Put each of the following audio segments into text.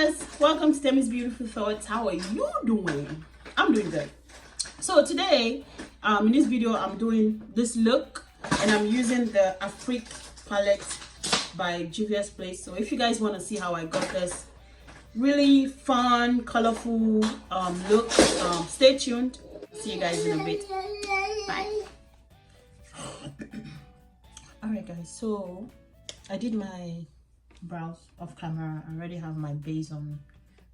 Juvia'S, welcome to Temi's Beautiful Thoughts. How are you doing? I'm doing good. So today, in this video, I'm doing this look and I'm using the Afrique palette by Juvia'S place. So if you guys want to see how I got this really fun, colorful look, stay tuned. See you guys in a bit. Bye. Alright guys, so I did my brows off camera. I already have my base on,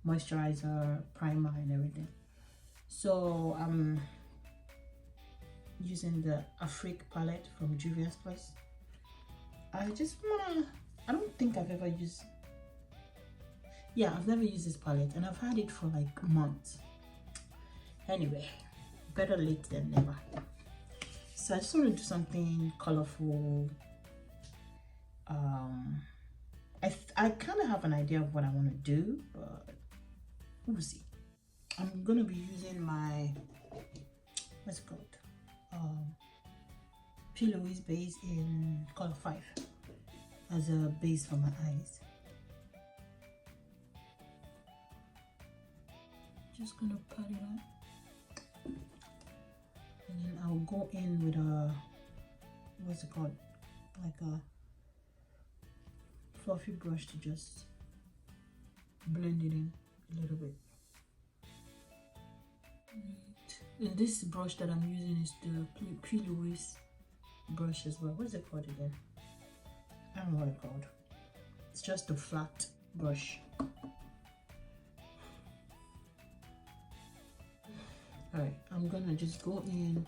moisturizer, primer and everything. So I'm using the Afrique palette from Juvia'S place. I don't think I've ever used, I've never used this palette and I've had it for like months. Anyway, better late than never. So I just want to do something colorful. I kind of have an idea of what I want to do, but we'll see. I'm gonna be using my, what's it called, Juvia'S base in color 5 as a base for my eyes. Just gonna pat it on, and then I'll go in with a, what's it called, like a fluffy brush to just blend it in a little bit. And this brush that I'm using is the Juvia'S brush as well. What's it called again? I don't know what it's called. It's just a flat brush. Alright, I'm gonna just go in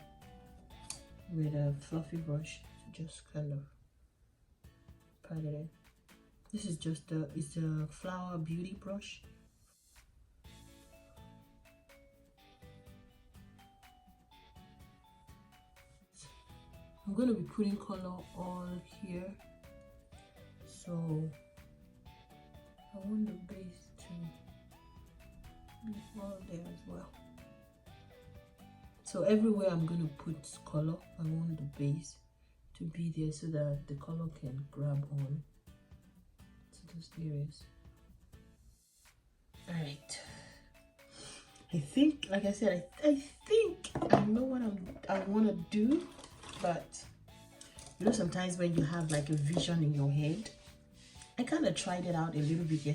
with a fluffy brush to just kind of pat it in. This is just it's a Flower Beauty brush. I'm going to be putting color all here, so I want the base to be all there as well. So everywhere I'm going to put color, I want the base to be there so that the color can grab on to those areas. Alright, I think, like I said, I think I know what I want to do. But you know, sometimes when you have like a vision in your head, I kind of tried it out a little bit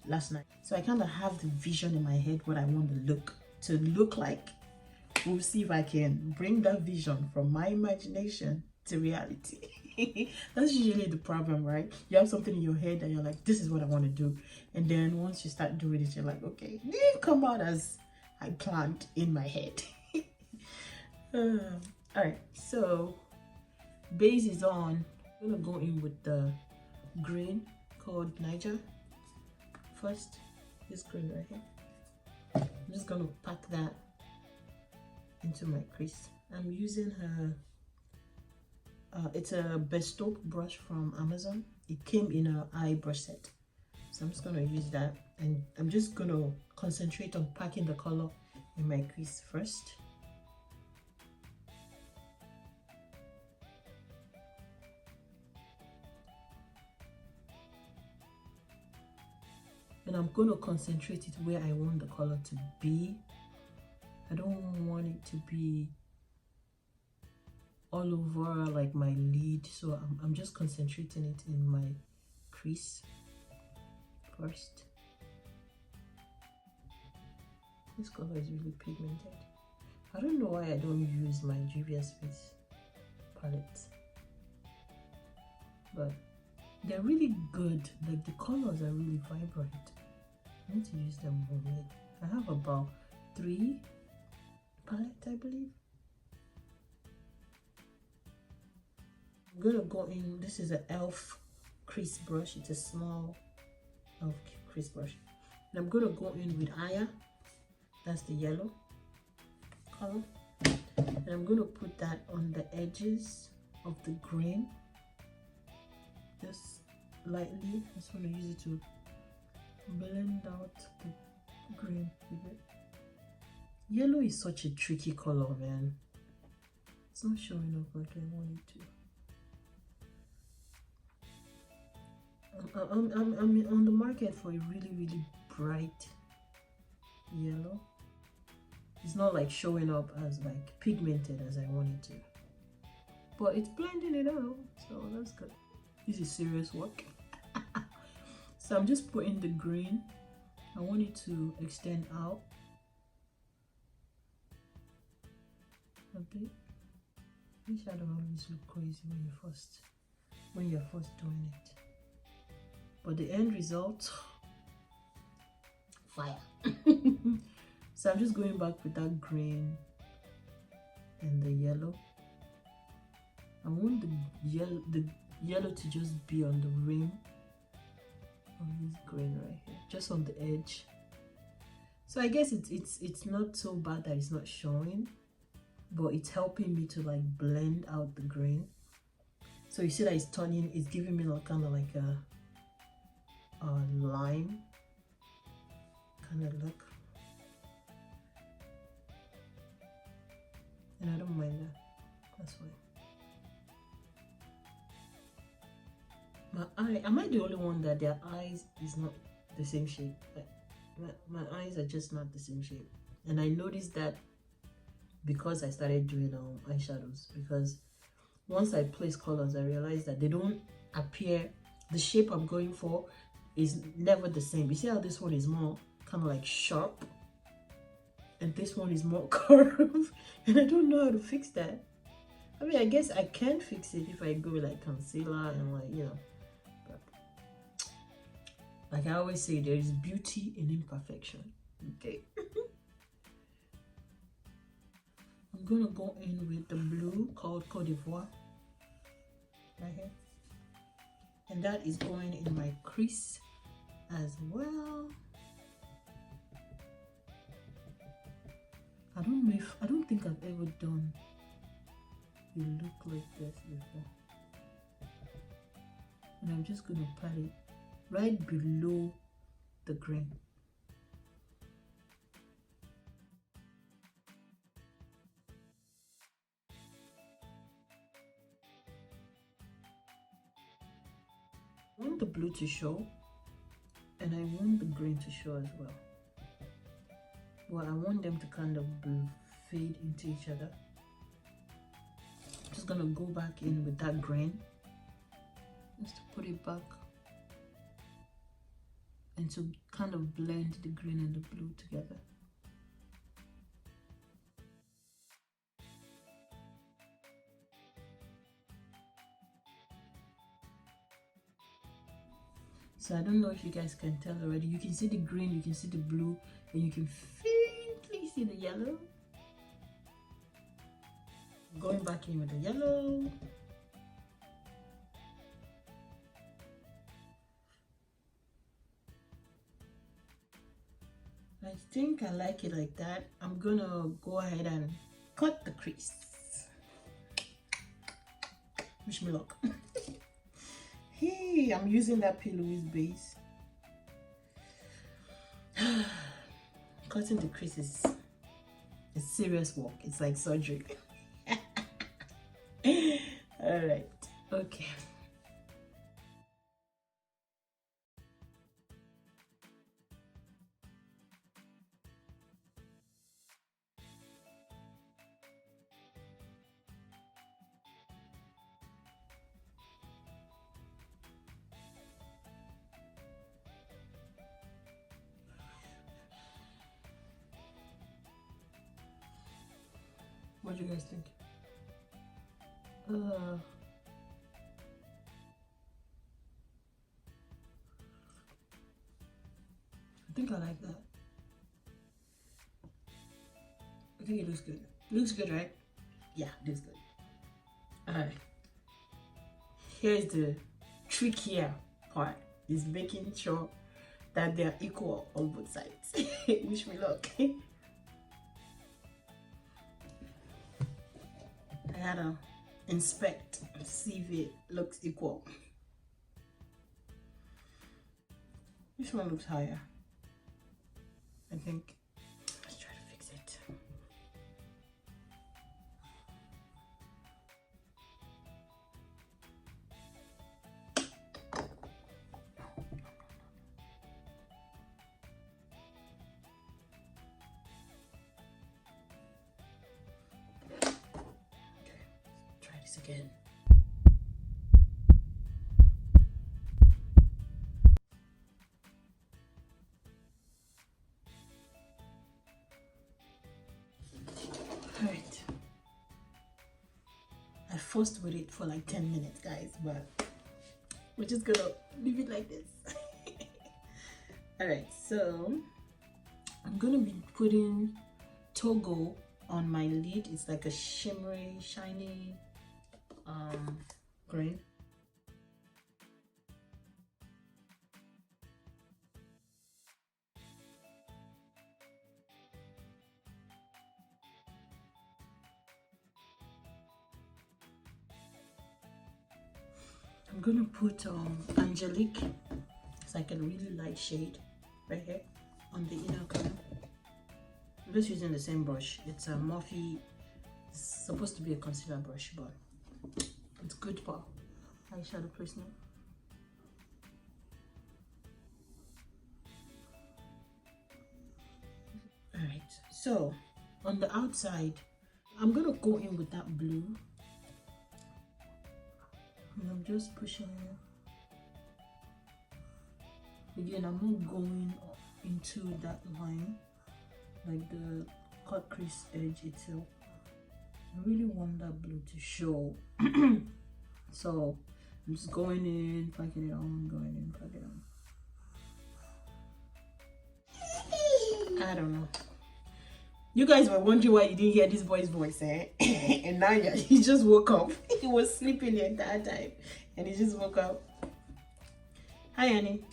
last night. So I kind of have the vision in my head what I want the look to look like. We'll see if I can bring that vision from my imagination to reality. That's usually the problem, right? You have something in your head and you're like, this is what I want to do. And then once you start doing it, you're like, okay, it didn't come out as I planned in my head. Alright, so base is on. I'm gonna go in with the green called Niger first. This green right here. I'm just gonna pack that into my crease. I'm using her, it's a Bestoke brush from Amazon. It came in an eye brush set. So I'm just gonna use that, and I'm just gonna concentrate on packing the color in my crease first. And I'm going to concentrate it where I want the color to be. I don't want it to be all over like my lid, so I'm just concentrating it in my crease first. This color is really pigmented. I don't know why I don't use my Juvia'S face palette, but they're really good. Like the colors are really vibrant. I need to use them more. I have about 3 palettes, I believe. I'm gonna go in. This is an e.l.f. crease brush. It's a small e.l.f. crease brush. And I'm gonna go in with Aya. That's the yellow color. And I'm gonna put that on the edges of the green. Just lightly. I just want to use it to blend out the green a bit. Yellow is such a tricky color, man. It's not showing up like I want it to. I'm on the market for a really bright yellow. It's not like showing up as like pigmented as I want it to, but it's blending it out, so that's good. This is serious work. So I'm just putting the green. I want it to extend out a bit. This shadow always look crazy when you're first doing it, but the end result, fire. So I'm just going back with that green and the yellow. I want the yellow to just be on the rim of this green right here, just on the edge. So I guess it's not so bad that it's not showing, but it's helping me to like blend out the green. So you see that it's turning, it's giving me like kind of like a lime kind of look. And I don't mind that. That's fine. My eye, am I the only one that their eyes is not the same shape? Like my eyes are just not the same shape. And I noticed that because I started doing eyeshadows, because once I place colors, I realized that they don't appear, the shape I'm going for is never the same. You see how this one is more kind of like sharp and this one is more curved, and I don't know how to fix that. I mean, I guess I can fix it if I go with like concealer and like, you know, but like I always say, there is beauty in imperfection. Okay. I'm gonna go in with the blue called Côte d'Ivoire right here, and that is going in my crease as well. I don't think I've ever done a look like this before. And I'm just gonna pat it right below the green. I want the blue to show, and I want the green to show as well. Well, I want them to kind of fade into each other. Just gonna go back in with that green just to put it back and to kind of blend the green and the blue together. So I don't know if you guys can tell already. You can see the green, you can see the blue, and you can faintly see the yellow. Going back in with the yellow. I think I like it like that. I'm gonna go ahead and cut the crease. Wish me luck. Hey, I'm using that P. Louise base. Cutting the crease is serious work. It's like surgery. All right, okay. What do you guys think? I think I like that. I think it looks good. Looks good, right? Yeah, it looks good. Alright. Here's the trickier part, is making sure that they're equal on both sides. Wish me luck. I gotta inspect and see if it looks equal. Which one looks higher? I think. Let's try to fix it. guys again. Alright. I forced with it for like 10 minutes, guys, but we're just gonna leave it like this. Alright, so I'm gonna be putting Togo on my lid. It's like a shimmery, shiny green. I'm gonna put Angelique. It's like a really light shade right here on the inner corner. I'm just using the same brush. It's a Morphe. It's supposed to be a concealer brush, but it's good for eyeshadow placement. Alright, so on the outside, I'm gonna go in with that blue. And I'm just pushing it. Again, I'm not going into that line, like the cut crease edge itself. I really want that blue to show. So I'm just going in, packing it on, going in, packing it on. I don't know. You guys were wondering why you didn't hear this boy's voice, eh? And now he just woke up. He was sleeping the entire time, and he just woke up. Hi, Annie.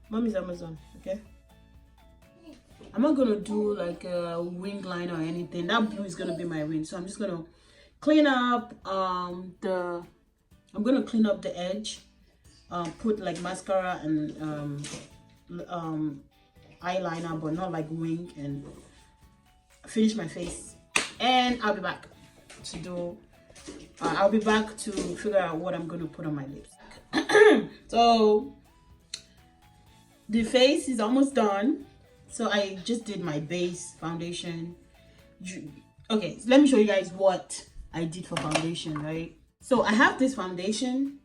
Mommy's Amazon, okay? I'm not gonna do like a wing line or anything. That blue is gonna be my wing, so I'm just gonna clean up I'm gonna clean up the edge, put like mascara and eyeliner, but not like wing, and finish my face. And I'll be back to do I'll be back to figure out what I'm gonna put on my lips. So the face is almost done. So I just did my base foundation. Okay, so let me show you guys what I did for foundation, right? So I have this foundation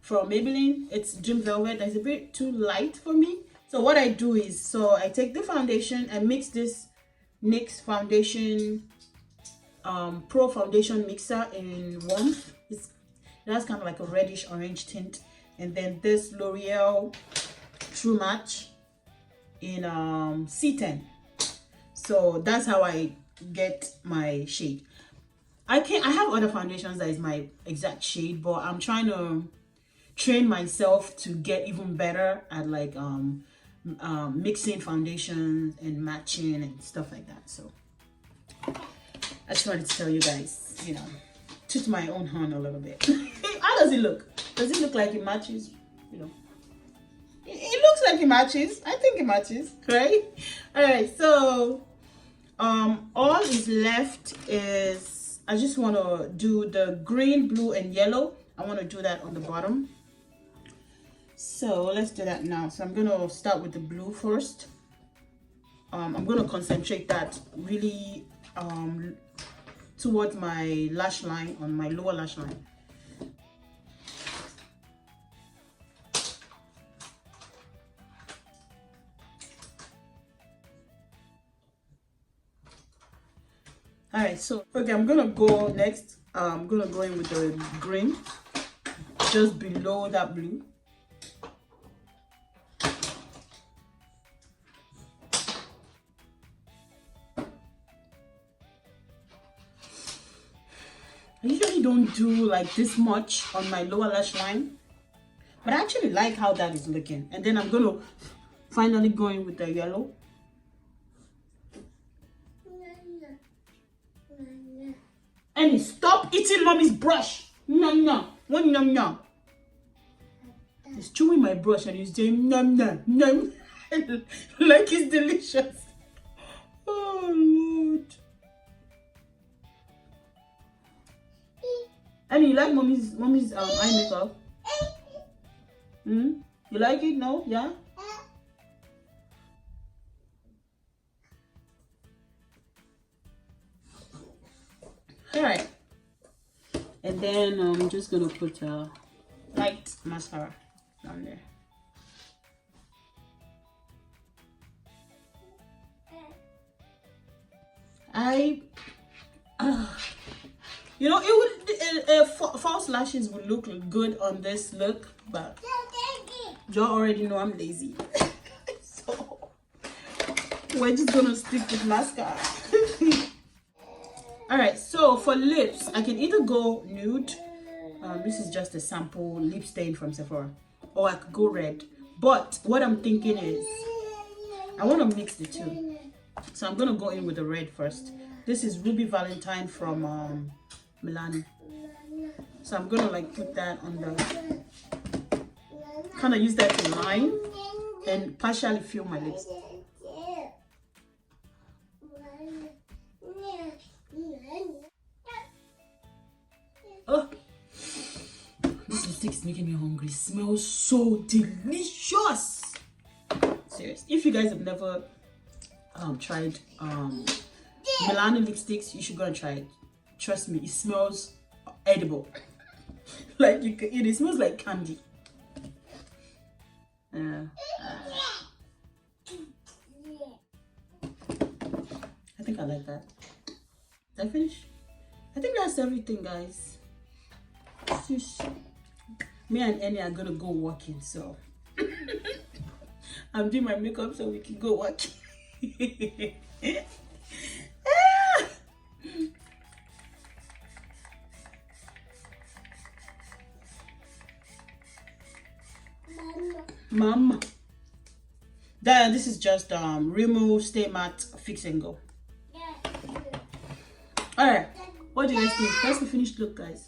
from Maybelline. It's Dream Velvet. That's a bit too light for me. So what I do is, so I take the foundation and mix this NYX foundation Pro Foundation Mixer in Warmth. That's kind of like a reddish orange tint. And then this L'Oreal True Match in C10. So that's how I get my shade. I have other foundations that is my exact shade, but I'm trying to train myself to get even better at like mixing foundations and matching and stuff like that. So I just wanted to tell you guys, you know, toot my own horn a little bit. How does it look? Does it look like it matches? You know, it looks like it matches. I think it matches, right? All right, so all is left is I just want to do the green, blue, and yellow. I want to do that on the bottom. So let's do that now. So I'm gonna start with the blue first. I'm gonna concentrate that really towards my lash line, on my lower lash line. All right, so okay, I'm gonna go next. I'm gonna go in with the green just below that blue. I usually don't do like this much on my lower lash line, but I actually like how that is looking. And then I'm gonna finally go in with the yellow. And stop eating mommy's brush. Nom nom. One nom nom. He's chewing my brush and he's saying nom nom nom. Like it's delicious. Oh Lord. And you like mommy's eye makeup? You like it? No? Yeah? Alright. And then I'm just gonna put a light mascara down there. You know, it would false lashes would look good on this look, but you already know I'm lazy. So we're just gonna stick with mascara. Alright, so for lips, I can either go nude. This is just a sample lip stain from Sephora, or I could go red. But what I'm thinking is I want to mix the two, so I'm gonna go in with the red first. This is Ruby Valentine from Milani, so I'm gonna like put that on the, kind of use that to line and partially fill my lips. Oh, this lipstick is making me hungry. It smells so delicious. Serious. If you guys have never tried Milani lipsticks, you should go and try it. Trust me, it smells edible. Like you can eat it. It smells like candy. I think I like that. Did I finish? I think that's everything, guys. Me and Annie are gonna go walking, so I'm doing my makeup so we can go walking. Mama. Then this is just Rimmel Stay Matte Fix and Go. Alright, what do you guys think? That's the finished look, guys.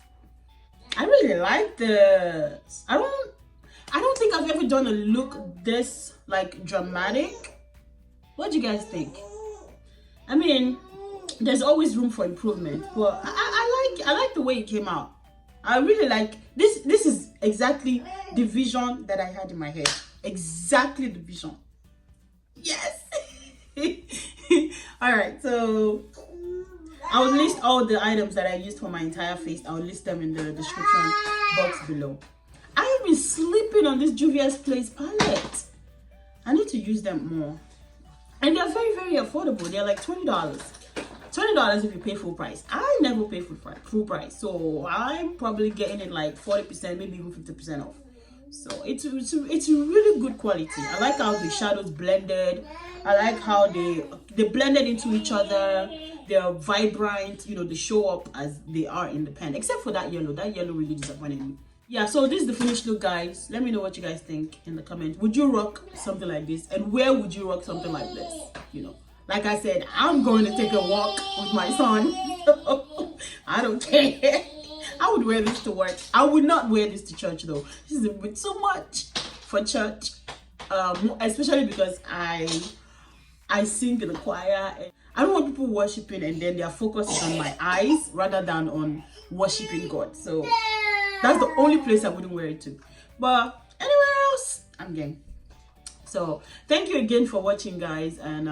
I really like this. I don't think I've ever done a look this like dramatic. What do you guys think? I mean, there's always room for improvement, but I like the way it came out. I really like this. This is exactly the vision that I had in my head. Exactly the vision. Yes. All right, so I'll list all the items that I used for my entire face. I'll list them in the description box below. I have been sleeping on this Juvia'S Place palette. I need to use them more. And they're very, very affordable. They're like $20. $20 if you pay full price. I never pay full price. So I'm probably getting it like 40%, maybe even 50% off. So it's really good quality. I like how the shadows blended. I like how they blended into each other. They're vibrant, you know, they show up as they are in the pen, except for that yellow. That yellow really disappointed me. Yeah, so this is the finished look, guys. Let me know what you guys think in the comments. Would you rock something like this? And where would you rock something like this? You know, like I said, I'm going to take a walk with my son. I don't care. I would wear this to work. I would not wear this to church though. This is a bit too much for church, especially because I sing in the choir. And I don't want people worshiping and then their focus is on my eyes rather than on worshiping God. So that's the only place I wouldn't wear it to. But anywhere else, I'm game. So thank you again for watching, guys, and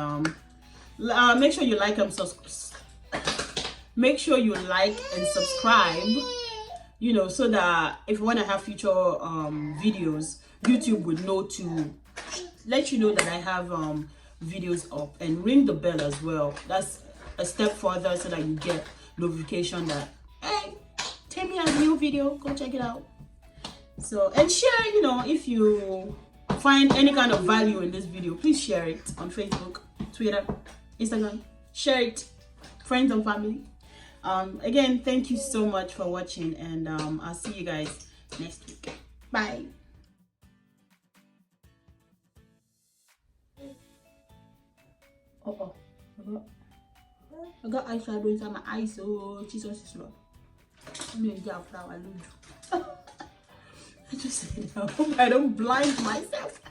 make sure you like and subscribe, you know, so that if you want to have future videos, YouTube would know to let you know that I have videos up, and ring the bell as well. That's a step further so that you get notification that, hey, Temi has a new video, go check it out. So, and share, you know, if you find any kind of value in this video, please share it on Facebook, Twitter, Instagram. Share it, friends and family. Again, thank you so much for watching, and I'll see you guys next week. Bye. I got eyeshadow inside my eyes, so Jesus is Lord. I'm gonna get flower. I just said, I hope I don't blind myself.